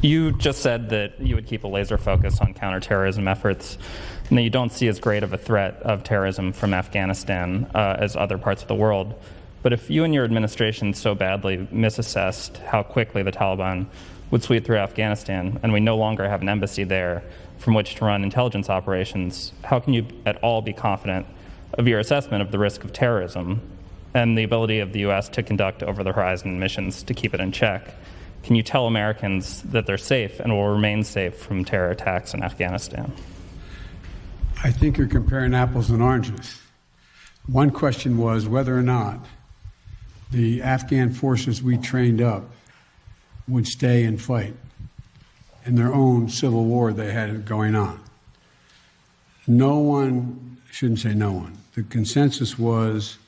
You just said that you would keep a laser focus on counterterrorism efforts, and that you don't see as great of a threat of terrorism from Afghanistan as other parts of the world. But if you and your administration so badly misassessed how quickly the Taliban would sweep through Afghanistan, and we no longer have an embassy there from which to run intelligence operations, how can you at all be confident of your assessment of the risk of terrorism and the ability of the U.S. to conduct over-the-horizon missions to keep it in check? Can you tell Americans that they're safe and will remain safe from terror attacks in Afghanistan? I think you're comparing apples and oranges. One question was whether or not the Afghan forces we trained up would stay and fight in their own civil war they had going on. No one, shouldn't say no one, the consensus was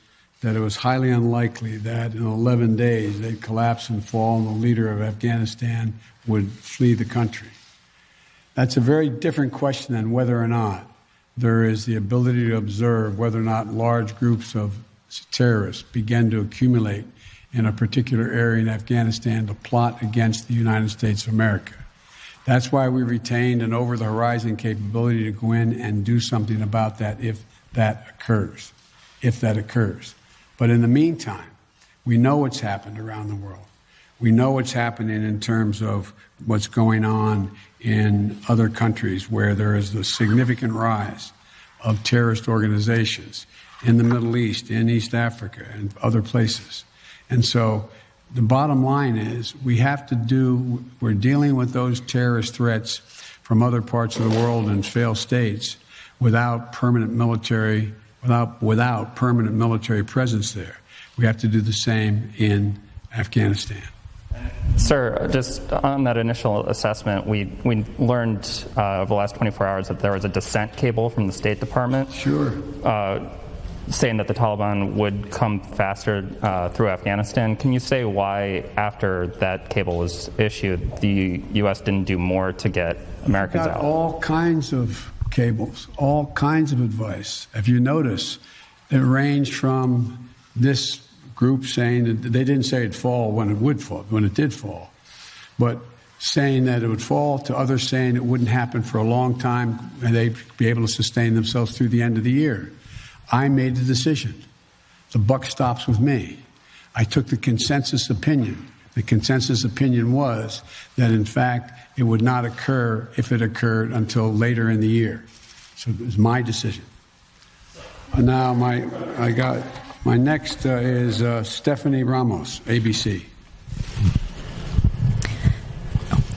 that it was highly unlikely that in 11 days they'd collapse and fall and the leader of Afghanistan would flee the country. That's a very different question than whether or not there is the ability to observe whether or not large groups of terrorists begin to accumulate in a particular area in Afghanistan to plot against the United States of America. That's why we retained an over-the-horizon capability to go in and do something about that if that occurs. But in the meantime, we know what's happened around the world. We know what's happening in terms of what's going on in other countries where there is a significant rise of terrorist organizations in the Middle East, in East Africa, and other places. And so the bottom line is we're dealing with those terrorist threats from other parts of the world and failed states without permanent military presence there. We have to do the same in Afghanistan. Sir, just on that initial assessment, we learned over the last 24 hours that there was a dissent cable from the State Department. Sure. Saying that the Taliban would come faster through Afghanistan. Can you say why, after that cable was issued, the U.S. didn't do more to get Americans out? All kinds of cables, all kinds of advice. If you notice, it ranged from this group saying that they didn't say it'd fall when it did fall, but saying that it would fall, to others saying it wouldn't happen for a long time and they'd be able to sustain themselves through the end of the year. I made the decision. The buck stops with me. I took the consensus opinion. The consensus opinion was that, in fact, it would not occur, if it occurred, until later in the year. So it was my decision. Now, my next is Stephanie Ramos, ABC.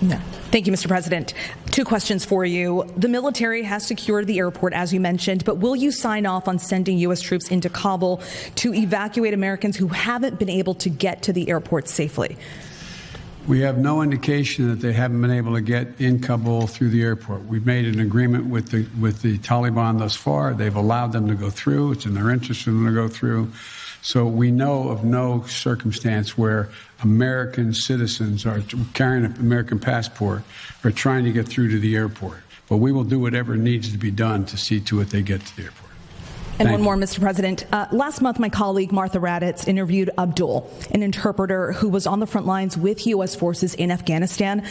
No. Thank you, Mr. President. 2 questions for you. The military has secured the airport, as you mentioned, but will you sign off on sending U.S. troops into Kabul to evacuate Americans who haven't been able to get to the airport safely? We have no indication that they haven't been able to get in Kabul through the airport. We've made an agreement with the Taliban thus far. They've allowed them to go through. It's in their interest for them to go through. So we know of no circumstance where American citizens are carrying an American passport or trying to get through to the airport. But we will do whatever needs to be done to see to it they get to the airport. And one more, Mr. President. Last month, my colleague Martha Raddatz interviewed Abdul, an interpreter who was on the front lines with U.S. forces in Afghanistan.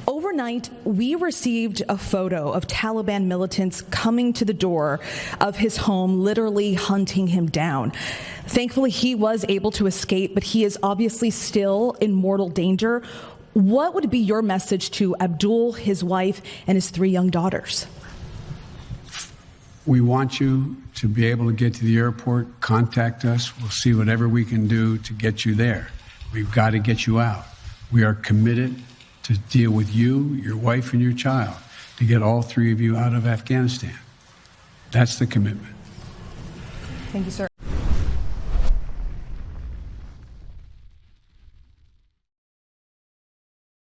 Overnight, we received a photo of Taliban militants coming to the door of his home, literally hunting him down. Thankfully, he was able to escape, but he is obviously still in mortal danger. What would be your message to Abdul, his wife, and his 3 young daughters? We want you to be able to get to the airport. Contact us. We'll see whatever we can do to get you there. We've got to get you out. We are committed to deal with you, your wife, and your child to get all 3 of you out of Afghanistan. That's the commitment. Thank you, sir.